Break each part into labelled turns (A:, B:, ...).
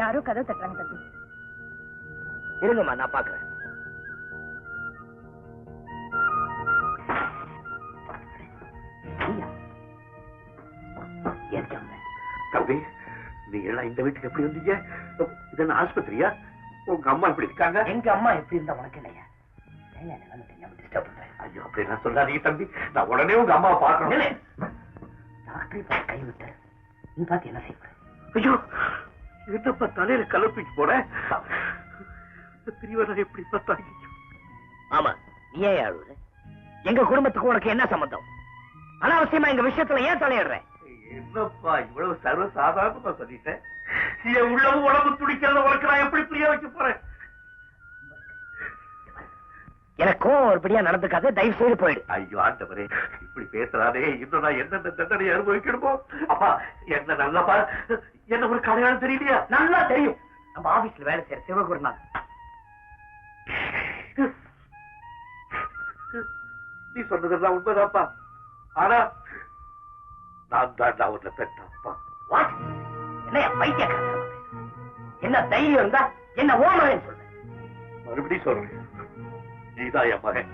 A: யாரோ கதை தட்டுறாங்க தம்பி.
B: இருங்கம்மா, நான் பாக்குறேன்.
C: தம்பி, நீங்க எல்லாம் இந்த வீட்டுக்கு எப்படி வந்தீங்க? இதென்ன ஆஸ்பத்திரியா? உங்க அம்மா எப்படி இருக்காங்க?
B: எங்க அம்மா எப்படி இருந்தா உனக்கு இல்லையா?
C: ஐயோ, அப்படி எல்லாம் சொல்லாதீங்க தம்பி. நான் உடனே உங்க அம்மாவை பார்க்கணும்.
B: டாக்டர் கைவிட்ட நீ பார்த்து என்ன செய்ய?
C: ஐயோ, என்னப்பா தலையில கலப்பிக்கு போற? பிரிவனா எப்படி பார்த்தாங்க?
B: ஆமா, நீ ஏன் அழுவுற? எங்க குடும்பத்துக்கு உனக்கு என்ன சம்பந்தம்? அனாவசியமா எங்க விஷயத்துல ஏன் தலையிடுற?
C: என்னப்பா இவ்வளவு சர்வ சாதாரணமா சொல்லிட்டேன். என் உள்ளவும் உடம்பு துடிக்கிறத உனக்கு நான் எப்படி புரிய வைக்க போறேன்?
B: எனக்கும் ஒருபடியா நடந்துக்காது, தயவு செய்து போயிடு.
C: ஐயோ ஆண்டவரே, இப்படி பேசுறாதே. இன்னும் நான் எந்தெந்த தண்டனை அனுபவிக்கணுமோ? அப்பா, என்ன நல்லப்பா, என்ன ஒரு கடையாளம் தெரியலையா?
B: நல்லா தெரியும். நம்ம ஆபீஸ்ல வேலை செய்யற சிவகுருநாத்.
C: நீ சொன்னதெல்லாம் உண்மைதான்ப்பா. ஆனா நான் தான் உன்னை பெற்றப்பா.
B: என்ன பைத்தியக்கார? என்ன தைரியம் இருந்தா என்ன ஓமரேன்னு சொல்ற?
C: மறுபடியும் சொல்றேன், நீதான் என் மகன்.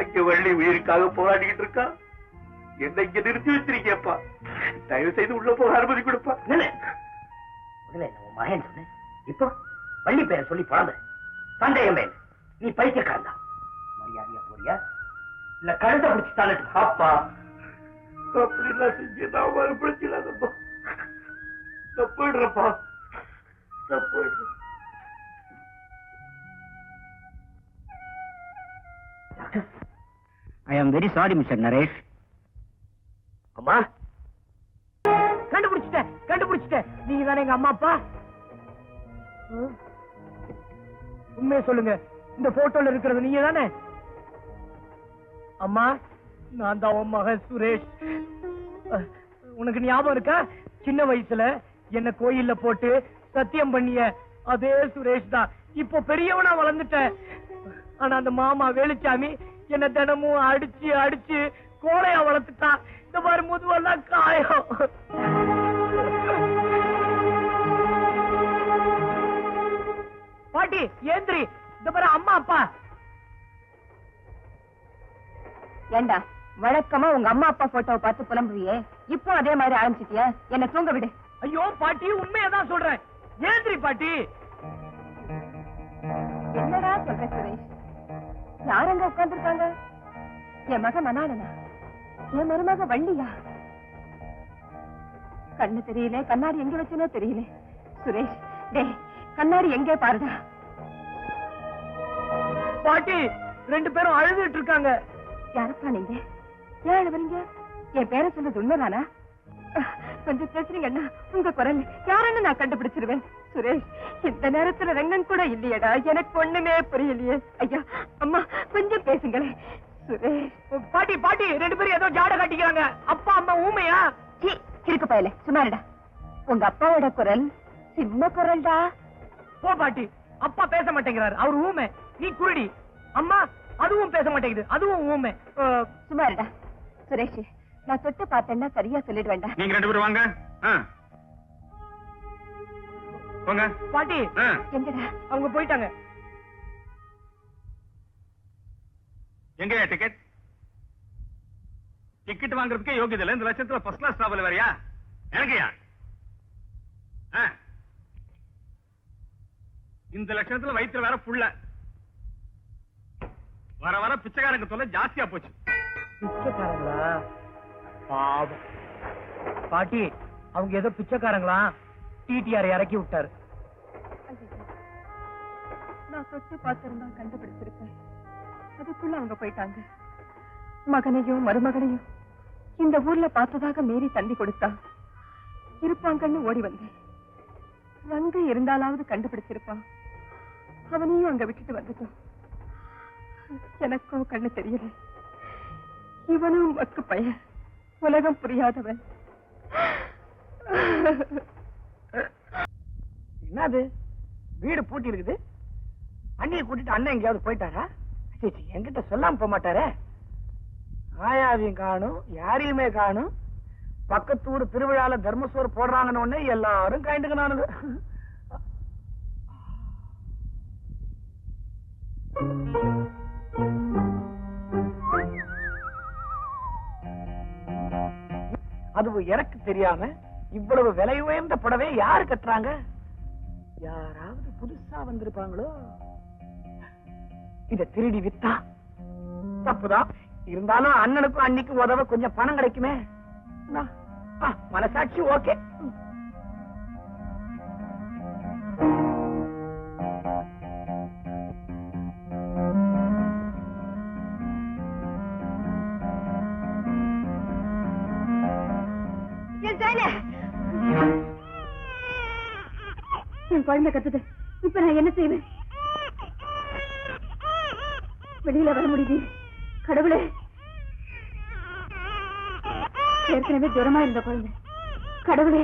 C: அங்க வள்ளி உயிருக்காக போராடிக்கிட்டு இருக்கா. என்ன இங்க நிறுத்தி வச்சிருக்கேப்பா. தயவு செய்து உள்ள போக அனுமதி கொடுப்பா.
B: முதல்ல என்ன உன் மகன் சொன்ன, இப்போ வள்ளி பேரை சொல்லி பழந்த சந்தேகம் மேல நீ பைத்தியக்காரன் தான். மரியாதையா போறியா இல்ல கழுத்தை பிடிச்சு தாளட்டு?
C: அப்பா, அப்படிலாம் செஞ்சு நான் மறுபடிச்சிடாதப்பா. நான் போயிடுறப்பா, நான் போயிடுறேன்.
B: I am very sorry, Mr. Naresh. அம்மா, கண்டுபிடிச்சிட்டேன். நீங்க தானே எங்க அம்மா அப்பா? உண்மையை சொல்லுங்க, இந்த போட்டோல இருக்கிறது நீங்க தானே? அம்மா, நான் தான் உன் மகன் சுரேஷ். உனக்கு ஞாபகம் இருக்கா? சின்ன வயசுல என்ன கோயில்ல போட்டு சத்தியம் பண்ணிய அதே சுரேஷ் தான். இப்போ பெரியவனா வளர்ந்துட்டேன். ஆனா அந்த மாமா வேலுச்சாமி என்ன தினமும் அடிச்சு அடிச்சு கோலையா வளர்த்துட்டான். இந்த மாதிரி முதுவெல்லாம் காயம். பாட்டி ஏந்திரி, இந்த மாதிரி அம்மா அப்பா.
A: ஏண்டா, வழக்கமா உங்க அம்மா அப்பா போட்டோவை பார்த்து புலம்புவியே, இப்போ அதே மாதிரி ஆரம்பிச்சிட்டியா? என்ன தூங்க விடு.
B: ஐயோ பாட்டி, உண்மையதான் சொல்றேன். ஏந்திரி பாட்டி.
A: என்னடா சொல்ற சுரேஷ்? யாரங்க உட்கார்ந்துருக்காங்க? என் மக மணாளனா? என் மருமக வள்ளியா? கண்ணு தெரியல, கண்ணாடி எங்க வச்சனோ தெரியல. சுரேஷ், டேய் கண்ணாடி எங்கே பாருடா.
B: பாட்டி, ரெண்டு பேரும் அழுதுட்டு இருக்காங்க.
A: யாரப்பா நீங்க? ஏன் அழுவறீங்க? என் பேரை சொன்னது உண்மைதானா? கொஞ்சம் பேசுறீங்கன்னா உங்க குரல் யாருன்னு நான் கண்டுபிடிச்சிருவேன். சுரேஷ், இந்த நேரத்துல ரங்கன் கூட இல்லையடா. எனக்கு ஒண்ணுமே புரியலையே. ஐயா அம்மா, கொஞ்சம் பேசுங்களேன். சுரேஷ். பாட்டி, ரெண்டு பேரும் ஏதோ ஜாட காட்டிக்கிறாங்க. அப்பா அம்மா ஊமையா? இருக்கு பயல, சும்மாடா. உங்க அப்பாவோட குரல் சின்ன குரல்டா.
B: போ பாட்டி, அப்பா பேச மாட்டேங்கிறாரு, அவர் ஊமை. நீ குருடி. அம்மா அதுவும் பேச மாட்டேங்குது, அதுவும் ஊமை.
A: சும்மாடா. சுரேஷ், நான் தொட்டு பார்த்தேன்னா சரியா சொல்லிடுவேண்டா.
D: நீங்க ரெண்டு பேரும் வாங்க. போங்க.
B: பாட்டி
A: எங்கடா?
B: அவங்க போயிட்டாங்க.
D: எங்கயா டிக்கெட்? டிக்கெட் வாங்குறதுக்கே யோகியது இல்ல. இந்த லட்சத்துல ஃபர்ஸ்ட் கிளாஸ் டிராவல் வேறயா? எனக்குயா? இந்த லட்சத்துல வயிற்று வேற புள்ள. வர வர பிச்சைக்காரங்க தொல்லை ஜாஸ்தியா போச்சு.
B: பிச்சைக்காரங்களா? பாவம். பாட்டி, அவங்க ஏதோ பிச்சைக்காரங்களா? டிடிஆர் இறக்கி விட்டாரு.
A: நான் தொட்டு பார்த்திருந்தா கண்டுபிடிச்சிருப்பேன். அதுக்குள்ள அவங்க போயிட்டாங்க. மகனையும் மருமகனையும் இந்த ஊர்ல பார்த்ததாக மீறி தந்தி கொடுத்தா இருப்பாங்கன்னு ஓடி வந்தேன். வந்து இருந்தாலாவது கண்டுபிடிச்சிருப்பான். அவனையும் அங்க விட்டுட்டு வந்துட்டோம். எனக்கும் கண்ணு தெரியல. இவனும் மக்கு பையன், உலகம் புரியாதவன்.
B: என்னது வீடு பூட்டி இருக்குது? அண்ணியை கூட்டிட்டு அண்ணன் எங்கேயாவது போயிட்டாரா? என்கிட்ட சொல்லாம போக மாட்டாரே. ஆயாவையும் காணும், யாரையுமே காணும். பக்கத்தூர் திருவிழால தர்மசோறு போடுறாங்கன்னு ஒண்ணே எல்லாரும் கைண்டுக்கு நானுங்க. அதுவும் எனக்கு தெரியாம இவ்வளவு விலை உயர்ந்த புடவை யாரு கட்டுறாங்க? யாராவது புதுசா வந்திருப்பாங்களோ? இத திருடி வித்தா தப்புதான். இருந்தாலும் அண்ணனுக்கும் அன்னைக்கு உதவ கொஞ்சம் பணம் கிடைக்குமே. மனசாட்சி ஓகே.
A: என் குழந்தை கத்துது. இப்ப நான் என்ன செய்வேன்? வெளியில வர முடியுது. கடவுளே, ஏற்கனவே ஜுரமா இருந்த குழந்தை. கடவுளே,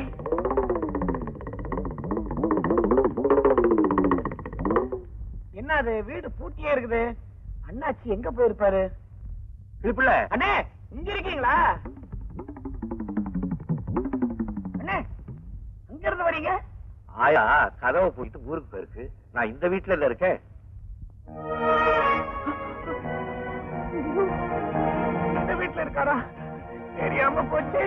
B: என்ன அது வீடு பூட்டியே இருக்குது? அண்ணாச்சி எங்க போயிருப்பாரு?
C: பிள்ளை
B: அண்ணே, இங்க இருக்கீங்களா? அண்ணே, அங்க இருந்து வரீங்க?
C: ஆயா கதவை போயிட்டு ஊருக்கு போயிருக்கு. நான் இந்த வீட்டுல இல்ல இருக்கேன்.
B: இந்த வீட்டுல இருக்காரா? தெரியாம போச்சு.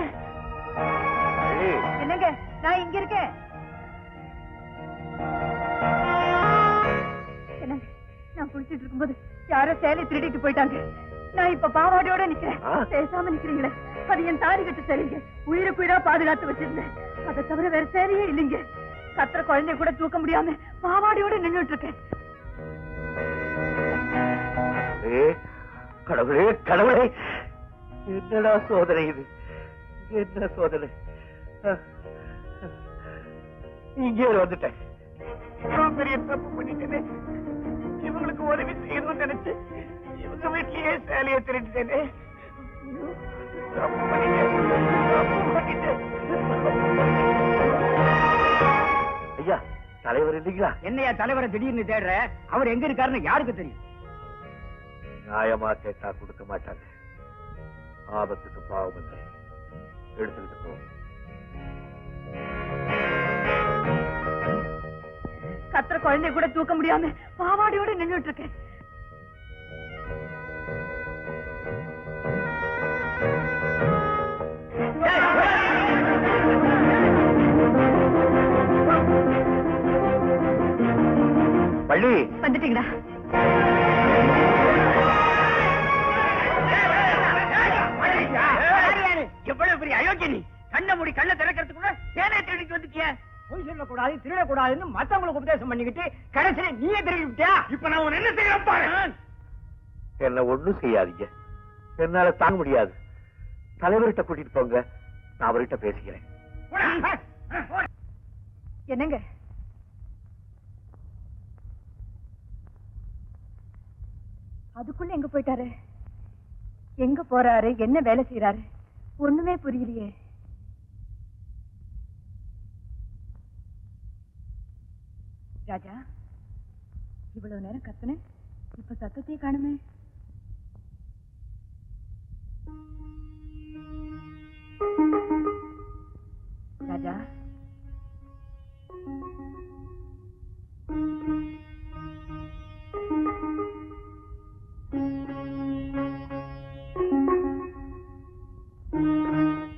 A: என்னங்க, நான் இங்க இருக்கேன். என்னங்க, நான் குளிச்சிட்டு இருக்கும்போது யாரோ சேலை திருடிட்டு போயிட்டாங்க. நான் இப்ப பாவாடையோட நிக்கிறேன். பேசாம நிக்கிறீங்களே, அது என் தாலி கட்டு சரிங்க. உயிரை பாதுகாத்து வச்சிருந்தேன். அதை தவிர வேற சேலையே இல்லைங்க. கத்துற குழந்தைய கூட தூக்க முடியாம பாவாடையோட நின்னுட்டு இருக்கேன்.
C: கடவுளே கடவுளே, என்னடா சோதனை இது? என்ன சோதனை? இங்கே வந்துட்டேன்.
B: பெரிய தப்பு பண்ணிட்டேனே. இவங்களுக்கு உதவி செய்யணும்னு நினைச்சு இவங்க வீட்லயே சேலையை திருடிட்டேனே. தப்பு பண்ணிட்டேன்.
C: ஐயா, தலைவர் இல்லைங்களா?
B: என்னையா தலைவரை திடீர்னு தேடுற? அவர் எங்க இருக்காருன்னு யாருக்கு தெரியும்?
C: நியாயமா கேட்டா கொடுக்க மாட்டாங்க. ஆபத்துக்கு பாவம் இல்லை. எடுத்துக்கிட்டு போ.
A: கத்துற குழந்தைய கூட தூக்க முடியாம பாவாடையோட நின்னுட்டு இருக்கேன்.
C: பள்ளி
A: வந்துட்டீங்களா?
B: எவ்வளவு பெரிய அயோக்கிய நீ! கண்ண மூடி கண்ணை திறக்கிறதுக்குள்ள சேனை திருடிட்டு வந்துட்டிய. பொய் சொல்லக்கூடாது, திருடக்கூடாதுன்னு மத்தவங்களுக்கு உபதேசம் பண்ணிக்கிட்டு கடைசியில நீயே திருடி விட்டியா? இப்ப நான் உன்னை என்ன செய்ய பாரு.
C: என்ன ஒண்ணும் செய்யாதீங்க. என்னால தாங்க முடியாது. தலைவர்கிட்ட கூட்டிட்டு போங்க. நான் அவர்கிட்ட பேசிக்கிறேன்.
A: என்னங்க, அதுக்குள்ள எங்க போயிட்டாரு? எங்க போறாரு? என்ன வேலை செய்யறாரு? ஒண்ணுமே புரியலையே. ராஜா, இவ்வளவு நேரம் கத்துன, இப்ப சத்தத்தையே காணுமே. ராஜா,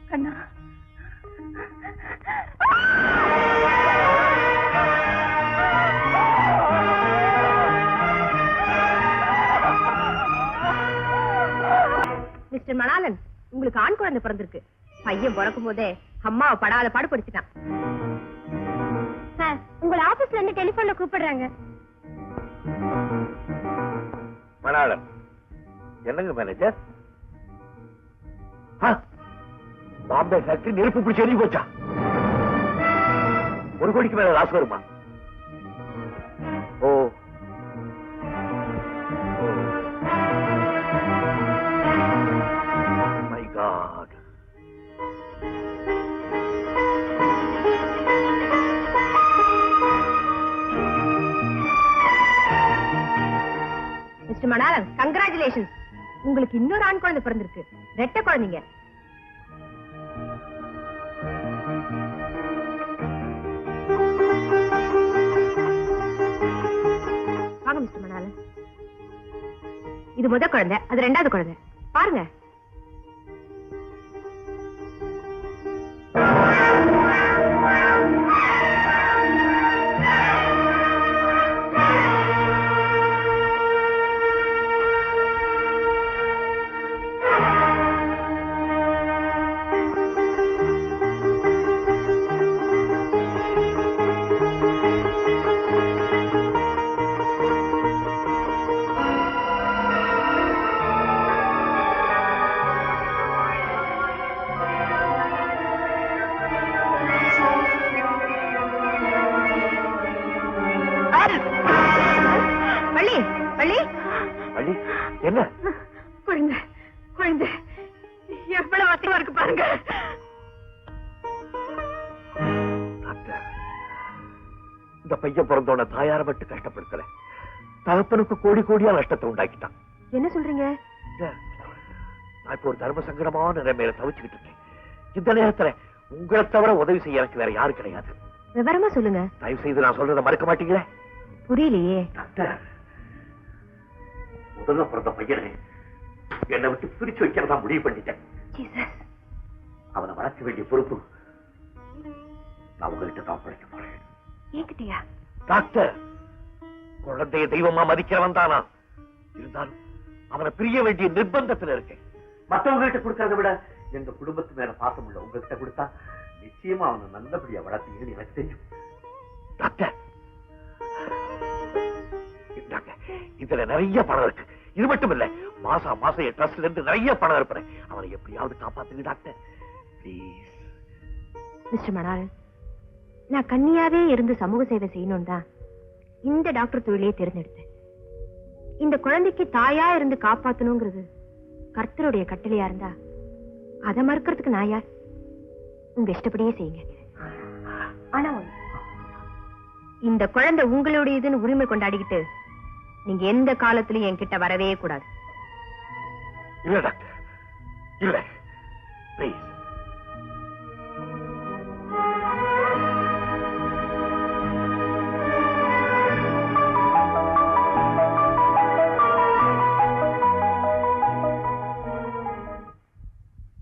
A: கண்ணா,
E: மிஸ்டர் மணாலன், உங்களுக்கு ஆண் குழந்தை பிறந்திருக்கு. பையன் பிறக்கும் போதே அம்மாவை படாத பாடு படுத்திட்டான். உங்களை ஆபீஸ்ல இருந்து டெலிபோன்ல கூப்பிடுறாங்க.
C: மணாளன், என்னங்க மேனேஜர்? பாம்பே ஃபேக்டரி நெருப்பு பிடிச்சி எரிஞ்சு போச்சா? 1 கோடிக்கு மேல லாஸ் வருமா? Oh, my god.
E: Mister Manalan, congratulations. உங்களுக்கு இன்னொரு ஆண் குழந்தை பிறந்திருக்கு. ரெட்டை குழந்தைங்க. முத குழந்தை, அது ரெண்டாவது குழந்தை. பாருங்க.
C: என்ன
A: குழந்தை குழந்தை எவ்வளவு அசிங்கமா இருக்கு பாருங்க.
C: இந்த பையன் பிறந்தோட தாயார மட்டும் கஷ்டப்படுத்தல, தகப்பனுக்கு கோடி கோடியா நஷ்டத்தை உண்டாக்கிட்டான்.
E: என்ன சொல்றீங்க?
C: நான் இப்ப ஒரு தர்ம சங்கடமான நிலைமையில தவிச்சுக்கிட்டு இருக்கேன். இந்த நேரத்துல உங்களை தவிர உதவி செய்ய எனக்கு வேற யாரும் கிடையாது.
E: விவரமா சொல்லுங்க.
C: தயவு செய்து நான் சொல்றதை மறக்க மாட்டீங்களே?
E: புரியலையே.
C: முதல்ல பிறந்த பையனை என்னை விட்டு பிரிச்சு வைக்கிறதா முடிவு பண்ணிட்டேன். அவனை வளர்க்க வேண்டிய பொறுப்பு நான் உங்ககிட்ட தான் படைக்க போறேன்.
E: ஏங்கிட்டியா?
C: டாக்டர், குழந்தைய தெய்வமா மதிக்கிறவன் தானா, இருந்தாலும் அவனை பிரிய வேண்டிய நிர்பந்தத்தில் இருக்கேன். மற்றவங்ககிட்ட கொடுக்கறத விட எங்க குடும்பத்து மேல பாசம் உள்ள உங்ககிட்ட கொடுத்தா நிச்சயமா அவனை நல்லபடியா வளர்த்தீங்கன்னு எனக்கு தெரியும். டாக்டர், இதுல நிறைய பணம் இருக்கு. இது மட்டும் இல்ல, மாசம் மாசம் என் ட்ரஸ்ட்ல இருந்து நிறைய பணம் இருப்பேன். அவனை எப்படியாவது காப்பாத்துங்க டாக்டர், ப்ளீஸ்.
E: மிஸ்டர் மணால், நான் கன்னியாவே இருந்து சமூக சேவை செய்யணும் தான் இந்த டாக்டர் தொழிலையே தேர்ந்தெடுத்தேன். இந்த குழந்தைக்கு தாயா இருந்து காப்பாத்தணுங்கிறது கர்த்தருடைய கட்டளையா இருந்தா அதை மறுக்கிறதுக்கு நான் யார்? உங்க இஷ்டப்படியே செய்யுங்க. ஆனா இந்த குழந்தை உங்களுடையதுன்னு உரிமை கொண்டாடிக்கிட்டு நீங்க எந்த காலத்திலும் என்கிட்ட வரவே கூடாது.
C: இல்ல டாக்டர், இல்ல, ப்ளீஸ்.